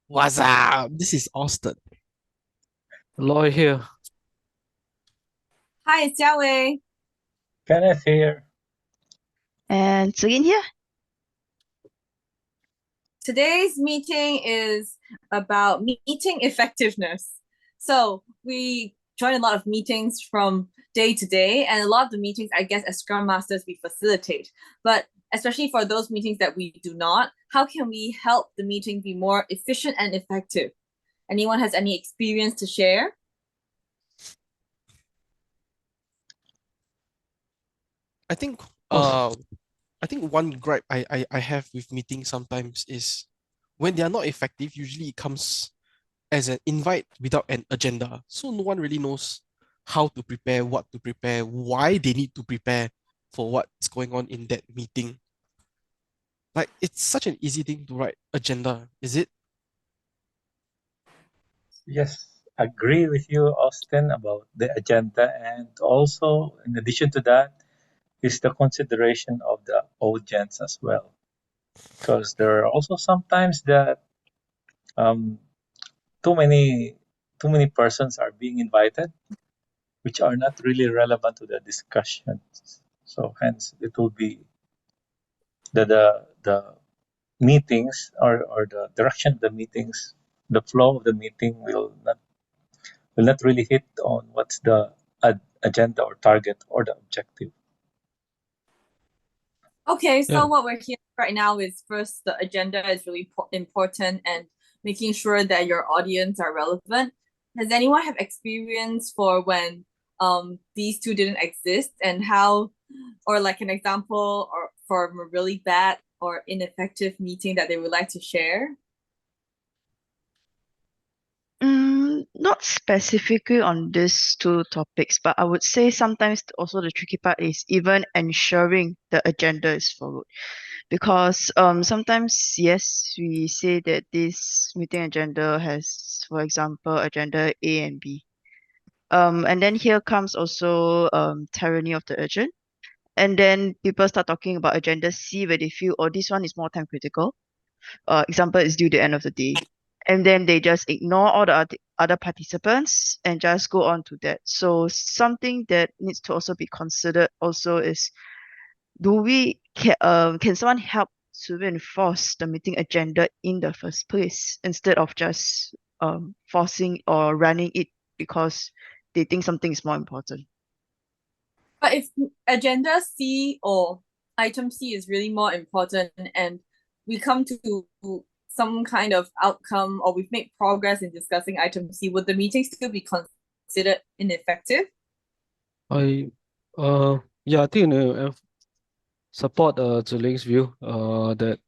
What's up? This is Austin. Aloy here. Hi, it's Jiawei. Kenneth here. And Celine here. Today's meeting is about meeting effectiveness. So we join a lot of meetings from day to day, and a lot of the meetings, I guess, as Scrum Masters, we facilitate. But especially for those meetings that we do not, how can we help the meeting be more efficient and effective? Anyone has any experience to share? I think I think one gripe I have with meetings sometimes is when they are not effective, usually it comes as an invite without an agenda. So no one really knows how to prepare, what to prepare, why they need to prepare for what's going on in that meeting. Like it's such an easy thing to write agenda, is it? Yes, agree with you, Austin, about the agenda. And also, in addition to that, is the consideration of the audience as well. Because there are also sometimes that um, too many too many persons are being invited, which are not really relevant to the discussions. So hence, it will be the meetings or the direction of the meetings, the flow of the meeting will not really hit on what's the agenda or target or the objective. Okay, Yeah. so what we're hearing right now is first, the agenda is really important and making sure that your audience are relevant. Does anyone have experience for when these two didn't exist and how, or like an example or for a really bad or ineffective meeting that they would like to share? Not specifically on these two topics, but I would say sometimes also the tricky part is even ensuring the agenda is followed. Because sometimes yes, we say that this meeting agenda has, for example, agenda A and B. And then here comes also tyranny of the urgent. And then people start talking about agenda C where they feel, oh, this one is more time critical. Example is due the end of the day, and then they just ignore all the other participants and just go on to that. So something that needs to also be considered also is, can someone help to enforce the meeting agenda in the first place instead of just forcing or running it because they think something is more important. But if agenda C or item C is really more important and we come to some kind of outcome or we've made progress in discussing item C, would the meeting still be considered ineffective? I yeah, I think support Zuling's view that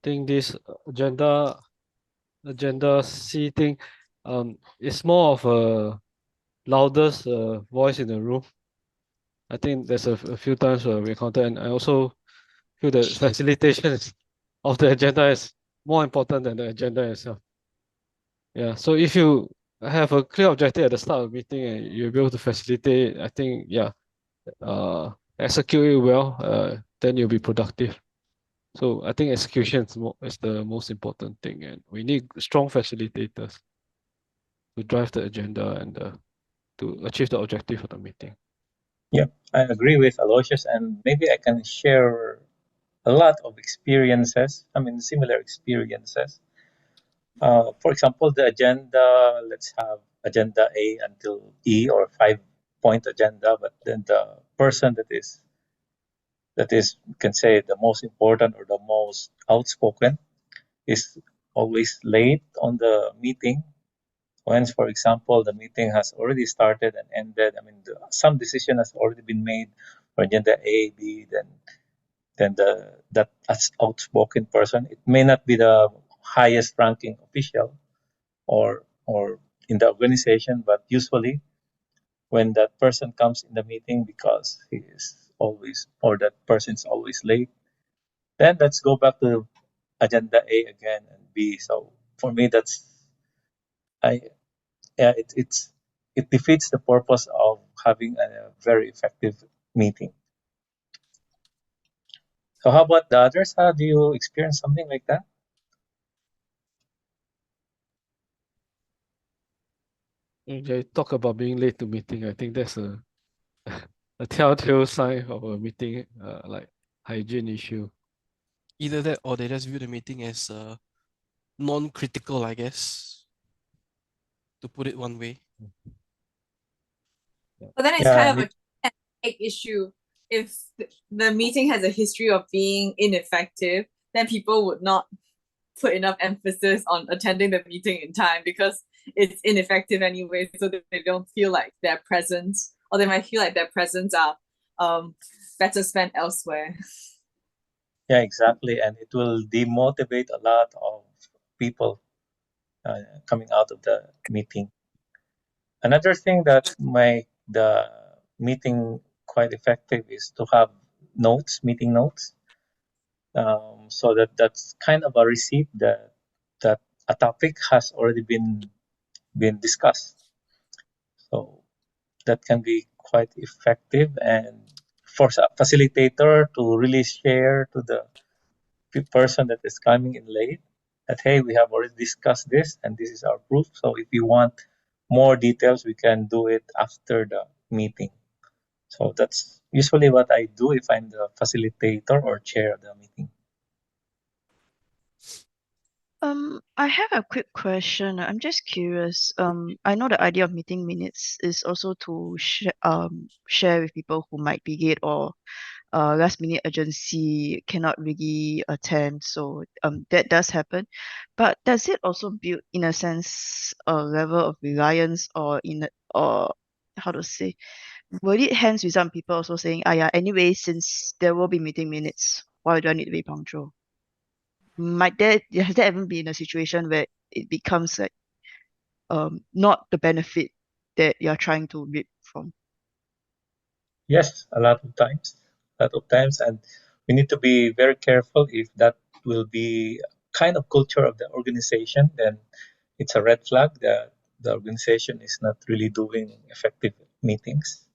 think this agenda C thing is more of a loudest voice in the room. I think there's a few times where we encountered, and I also feel that facilitation of the agenda is more important than the agenda itself. Yeah, so if you have a clear objective at the start of the meeting and you're able to facilitate, I think yeah, execute it well, then you'll be productive. So I think execution is the most important thing, and we need strong facilitators to drive the agenda and to achieve the objective of the meeting. Yeah, I agree with Aloysius, and maybe I can share a lot of experiences. I mean, similar experiences. For example, the agenda, let's have agenda A until E or 5 point agenda, but then the person that is can say the most important or the most outspoken is always late on the meeting. When, for example, the meeting has already started and ended, I mean, some decision has already been made for agenda A, B, then that outspoken person, it may not be the highest ranking official or in the organization, but usually when that person comes in the meeting because he is always or that person is always late, then let's go back to agenda A again and B. So for me, that's I yeah, it defeats the purpose of having a very effective meeting. So how about the others? How do you experience something like that? Okay, talk about being late to meeting. I think that's a a telltale sign of a meeting, like hygiene issue. Either that or they just view the meeting as non-critical, I guess, to put it one way. But then it's Yeah, kind and of a big issue. If the meeting has a history of being ineffective, then people would not put enough emphasis on attending the meeting in time because it's ineffective anyway, so that they don't feel like their presence, or they might feel like their presence are better spent elsewhere. yeah, exactly. And it will demotivate a lot of people coming out of the meeting. Another thing that make the meeting quite effective is to have notes, meeting notes, so that that's kind of a receipt that a topic has already been discussed. So that can be quite effective and force a facilitator to really share to the person that is coming in late that hey, we have already discussed this and this is our proof. So if you want more details, we can do it after the meeting. So that's usually what I do if I'm the facilitator or chair of the meeting. I have a quick question. I'm just curious. I know the idea of meeting minutes is also to share with people who might be late or last minute urgency cannot really attend. So that does happen. But does it also build in a sense a level of reliance or how to say, will it hence result in people also saying, yeah, anyway, since there will be meeting minutes, why do I need to be punctual? Has there ever been a situation where it becomes like not the benefit that you're trying to reap from? Yes, a lot of times, and we need to be very careful if that will be kind of culture of the organization. Then it's a red flag that the organization is not really doing effective meetings.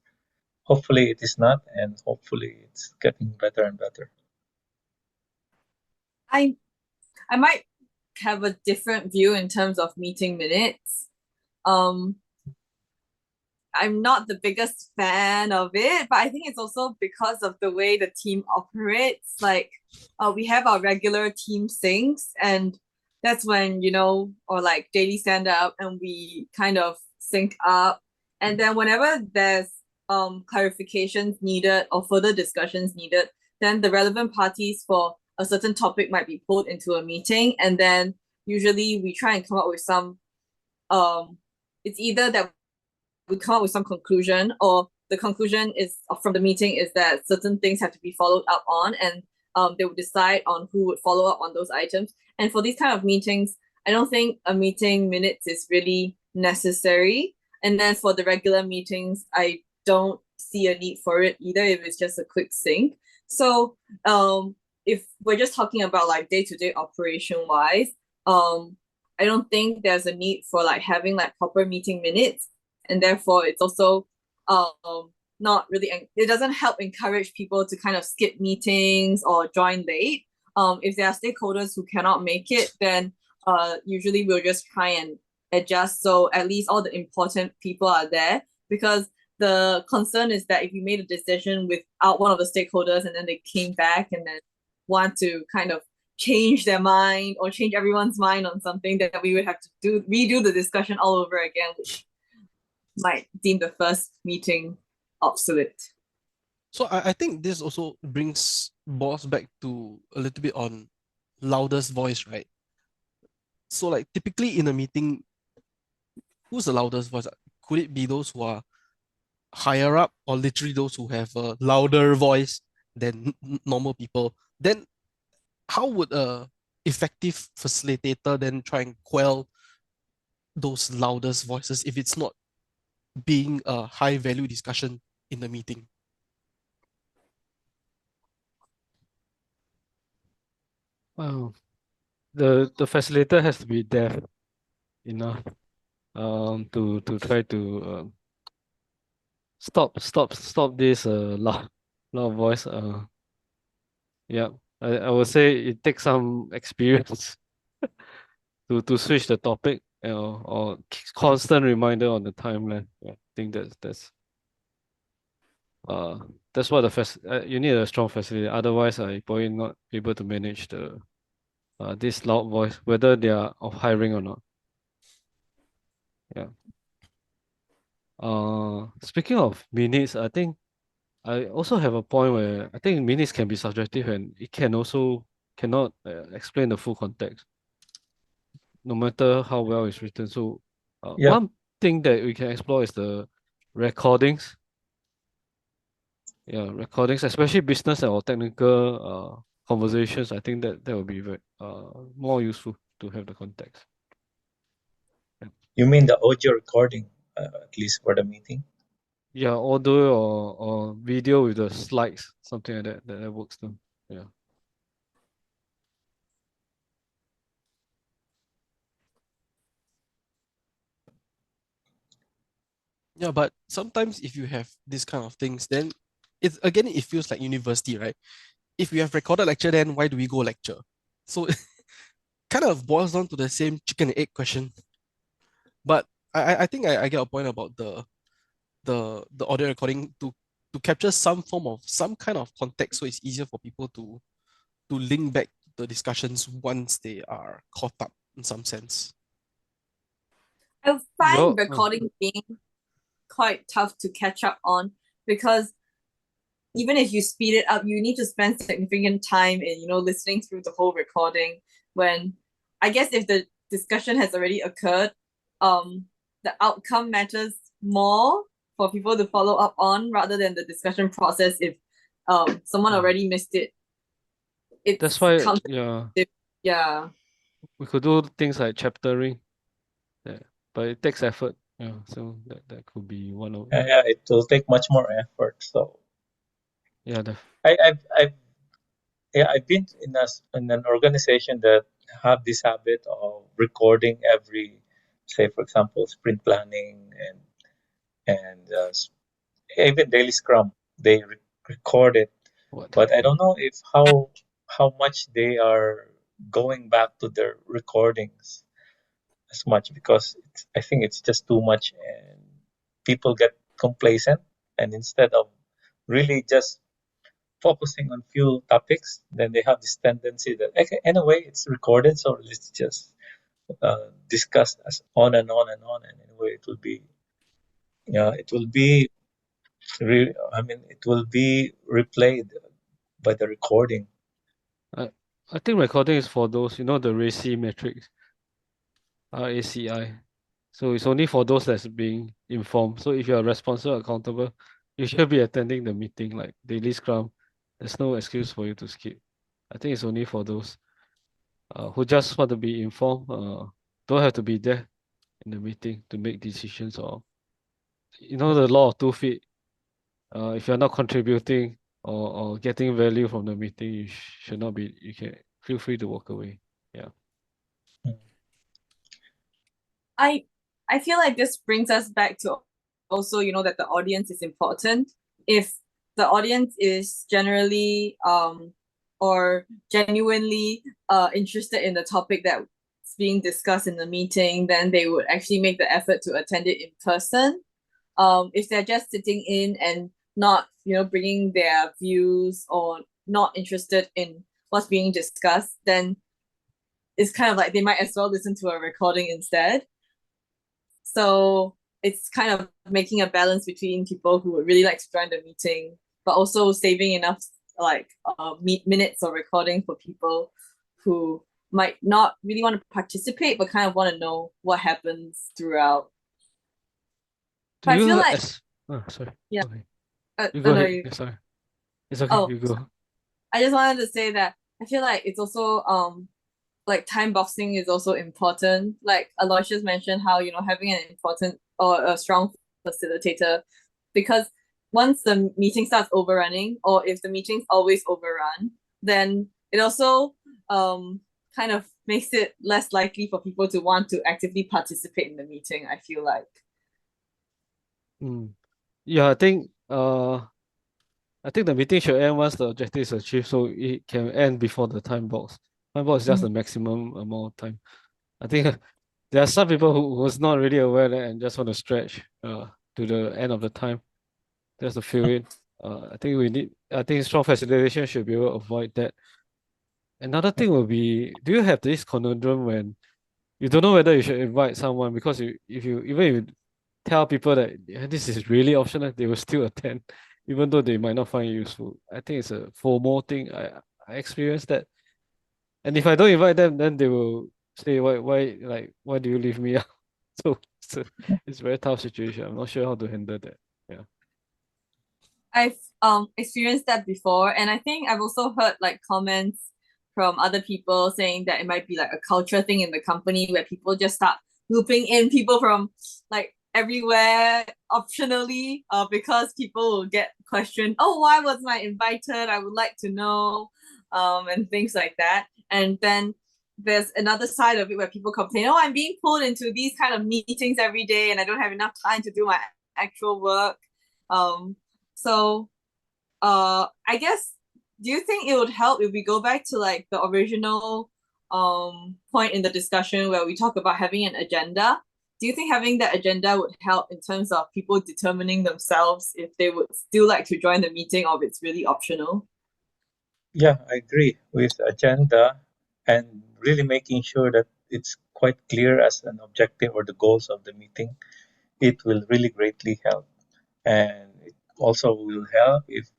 Hopefully, it is not, and hopefully, it's getting better and better. I might have a different view in terms of meeting minutes. I'm not the biggest fan of it, but I think it's also because of the way the team operates. Like, we have our regular team syncs, and that's when, or like daily stand up, and we kind of sync up. And then whenever there's clarifications needed or further discussions needed, then the relevant parties for a certain topic might be pulled into a meeting, and then usually we try and come up with some it's either that we come up with some conclusion, or the conclusion is from the meeting is that certain things have to be followed up on, and they would decide on who would follow up on those items. And for these kind of meetings, I don't think a meeting minutes is really necessary. And then for the regular meetings, I don't see a need for it either if it's just a quick sync. So if we're just talking about like day-to-day operation wise, I don't think there's a need for like having like proper meeting minutes, and therefore it's also not really, it doesn't help encourage people to kind of skip meetings or join late. If there are stakeholders who cannot make it, then usually we'll just try and adjust so at least all the important people are there, because the concern is that if you made a decision without one of the stakeholders and then they came back and then want to kind of change their mind or change everyone's mind on something, that we would have to redo the discussion all over again, which might deem the first meeting obsolete. So I think this also boils back to a little bit on loudest voice, right? So like typically in a meeting, who's the loudest voice? Could it be those who are higher up, or literally those who have a louder voice than normal people? Then how would a effective facilitator then try and quell those loudest voices if it's not being a high value discussion in the meeting? Well, the facilitator has to be deaf enough to try to stop this loud voice. Yeah, I would say it takes some experience to switch the topic or constant reminder on the timeline. Yeah, I think that's what you need a strong facility. Otherwise, I probably not able to manage this loud voice, whether they are of hiring or not. Yeah. Speaking of minutes, I think I also have a point where I think minutes can be subjective and it can also cannot explain the full context, no matter how well it's written. So, Yeah. one thing that we can explore is the recordings. Yeah, recordings, especially business or technical conversations. I think that will be very more useful to have the context. You mean the audio recording, at least for the meeting? Yeah, audio or video with the slides, something like that. That works too. Yeah. Yeah, but sometimes if you have this kind of things, then it feels like university, right? If we have recorded lecture, then why do we go lecture? So kind of boils down to the same chicken and egg question. But I think I get a point about the audio recording to capture some form of some kind of context, so it's easier for people to link back the discussions once they are caught up in some sense. I find Your- recording being quite tough to catch up on because even if you speed it up, you need to spend significant time in, listening through the whole recording. When I guess if the discussion has already occurred, the outcome matters more for people to follow up on rather than the discussion process if someone already missed it. That's why, yeah. we could do things like chaptering. Yeah, but it takes effort. Yeah, so that could be one of Yeah, it will take much more effort. So yeah, I've been in an organization that have this habit of recording every, say for example, sprint planning and even daily Scrum. They record it, what? but I don't know if how much they are going back to their recordings as much because I think it's just too much and people get complacent, and instead of really just focusing on few topics, then they have this tendency that okay, anyway it's recorded, so let's just discuss as on and on and on, and anyway it will be it will be it will be replayed by the recording. I think recording is for those, the RACI metrics, RACI. So it's only for those that's being informed. So if you're responsible, accountable, you should be attending the meeting, like daily Scrum. There's no excuse for you to skip. I think it's only for those who just want to be informed, don't have to be there in the meeting to make decisions, or the law of 2 feet. If you're not contributing or getting value from the meeting, you should not be. You can feel free to walk away. Yeah. I feel like this brings us back to also, that the audience is important. If the audience is generally or genuinely interested in the topic that's being discussed in the meeting, then they would actually make the effort to attend it in person. If they're just sitting in and not, bringing their views or not interested in what's being discussed, then it's kind of like they might as well listen to a recording instead. So it's kind of making a balance between people who would really like to join the meeting, but also saving enough like minutes or recording for people who might not really want to participate, but kind of want to know what happens throughout. Do I you feel like sorry. Yeah. Okay. You go no, ahead. Sorry. It's okay. Oh. You go. I just wanted to say that I feel like it's also like time boxing is also important. Like Aloysius mentioned how, having an important or a strong facilitator, because once the meeting starts overrunning, or if the meeting's always overrun, then it also kind of makes it less likely for people to want to actively participate in the meeting, I feel like. Yeah, I think the meeting should end once the objective is achieved, so it can end before the time box. Time box is just the maximum amount of time. I think there are some people who was not really aware that and just want to stretch to the end of the time. Just to fill in. I think strong facilitation should be able to avoid that. Another thing will be, do you have this conundrum when you don't know whether you should invite someone because if you tell people that this is really optional, they will still attend, even though they might not find it useful. I think it's a FOMO thing. I experienced that. And if I don't invite them, then they will say, why do you leave me out? So it's a very tough situation. I'm not sure how to handle that. Yeah. I've experienced that before, and I think I've also heard like comments from other people saying that it might be like a culture thing in the company where people just start looping in people from like everywhere optionally, because people will get questioned, oh, why wasn't I invited? I would like to know, and things like that. And then there's another side of it where people complain, oh, I'm being pulled into these kind of meetings every day and I don't have enough time to do my actual work. So I guess, do you think it would help if we go back to like the original point in the discussion where we talk about having an agenda? Do you think having that agenda would help in terms of people determining themselves if they would still like to join the meeting or if it's really optional? Yeah, I agree with agenda and really making sure that it's quite clear as an objective or the goals of the meeting. It will really greatly help. And it also will help if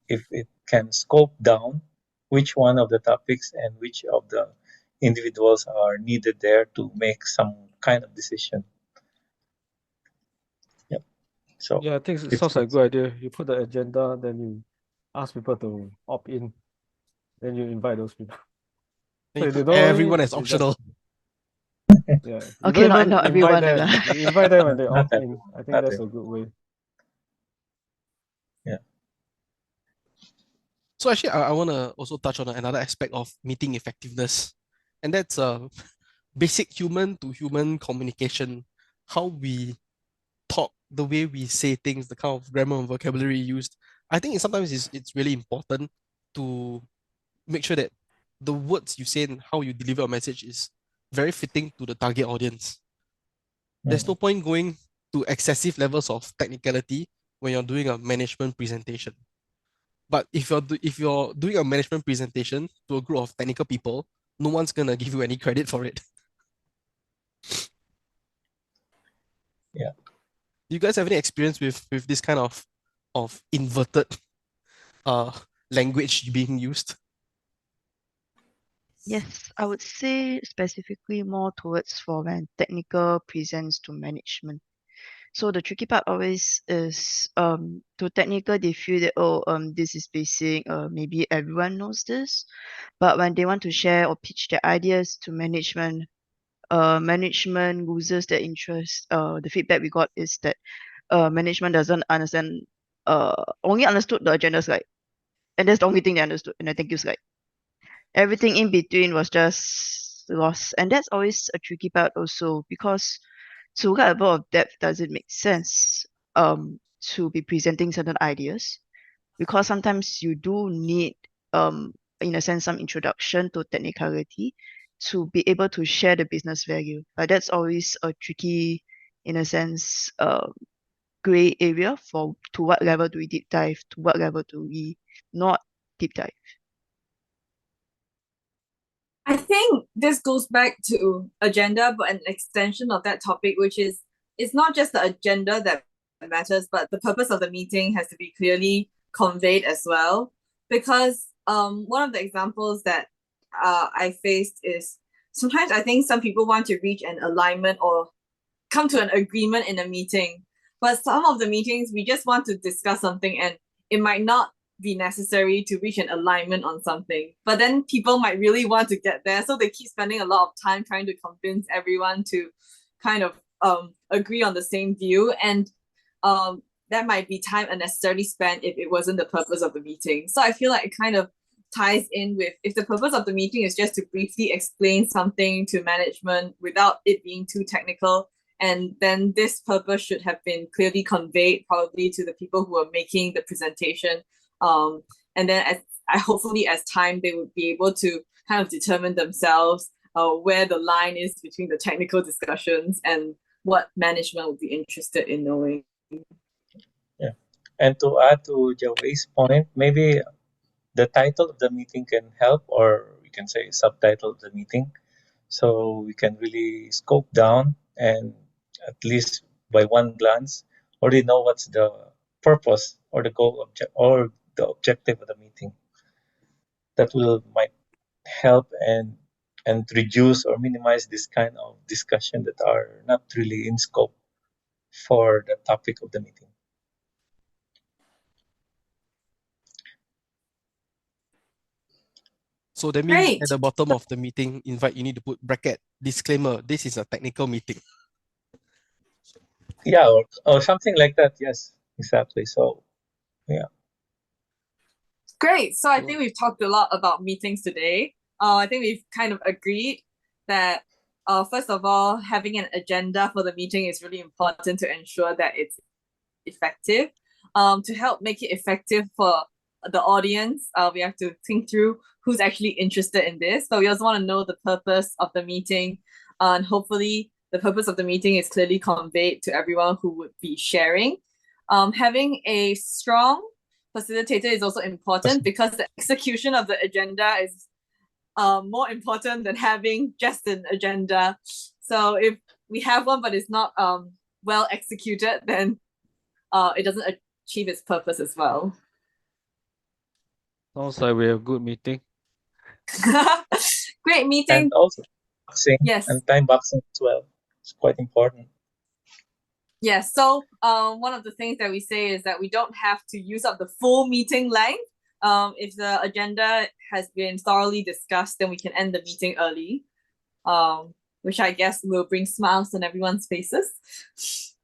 it can scope down which one of the topics and which of the individuals are needed there to make some kind of decision. Yep. So Yeah, I think it it's sounds like a good idea. You put the agenda, then you ask people to opt in, then you invite those people. And So you if they put don't want everyone in, as they optional. yeah. You Okay, don't even not invite everyone them. lah. You invite them when they not opt in. everyone. I think Not that's a everyone. good way. Yeah. So actually, I want to also touch on another aspect of meeting effectiveness, and that's basic human to human communication. How we talk, the way we say things, the kind of grammar and vocabulary used. I think sometimes it's really important to make sure that the words you say and how you deliver a message is very fitting to the target audience. There's no point going to excessive levels of technicality when you're doing a management presentation. But if you're doing a management presentation to a group of technical people, no one's gonna give you any credit for it. Yeah. Do you guys have any experience with this kind of inverted language being used? Yes, I would say specifically more towards for when technical presents to management. So the tricky part always is to technical they feel that this is basic, maybe everyone knows this. But when they want to share or pitch their ideas to management, management loses their interest. The feedback we got is that management doesn't understand, only understood the agenda slide. And that's the only thing they understood in the thank you slide. Everything in between was just lost. And that's always a tricky part also because to get a bit of depth does it make sense to be presenting certain ideas? Because sometimes you do need in a sense some introduction to technicality to be able to share the business value. But that's always a tricky, in a sense, gray area for to what level do we deep dive, to what level do we not deep dive. I think this goes back to agenda, but an extension of that topic, which is it's not just the agenda that matters, but the purpose of the meeting has to be clearly conveyed as well. Because one of the examples that I faced is sometimes I think some people want to reach an alignment or come to an agreement in a meeting, but some of the meetings we just want to discuss something and it might not be necessary to reach an alignment on something. But then people might really want to get there, so they keep spending a lot of time trying to convince everyone to kind of agree on the same view, and that might be time unnecessarily spent if it wasn't the purpose of the meeting. So I feel like it kind of ties in with if the purpose of the meeting is just to briefly explain something to management without it being too technical, and then this purpose should have been clearly conveyed probably to the people who are making the presentation. And then hopefully as time they would be able to kind of determine themselves where the line is between the technical discussions and what management would be interested in knowing. Yeah. And to add to Jawei's point, maybe the title of the meeting can help, or we can say subtitle of the meeting, so we can really scope down and at least by one glance already know what's the purpose or the goal or the objective of the meeting. That will might help and reduce or minimize this kind of discussion that are not really in scope for the topic of the meeting. So that means Great. at the bottom of the meeting invite, you need to put bracket disclaimer. This is a technical meeting. Yeah, or something like that. Yes, exactly. So, yeah. Great. So I think we've talked a lot about meetings today. I think we've kind of agreed that first of all, having an agenda for the meeting is really important to ensure that it's effective. To help make it effective for the audience, we have to think through who's actually interested in this, but we also want to know the purpose of the meeting, and hopefully the purpose of the meeting is clearly conveyed to everyone who would be sharing. Having a strong facilitator is also important because the execution of the agenda is more important than having just an agenda. So if we have one but it's not well executed, then it doesn't achieve its purpose as well. Sounds like we have a good meeting. Great meeting. And also boxing Yes. and time boxing as well. It's quite important. Yes. So one of the things that we say is that we don't have to use up the full meeting length. If the agenda has been thoroughly discussed, then we can end the meeting early, which I guess will bring smiles on everyone's faces.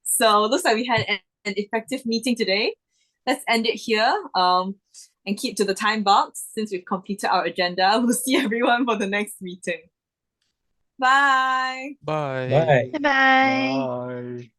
So it looks like we had an effective meeting today. Let's end it here and keep to the time box since we've completed our agenda. We'll see everyone for the next meeting. Bye. Bye. Bye. Bye bye. Bye.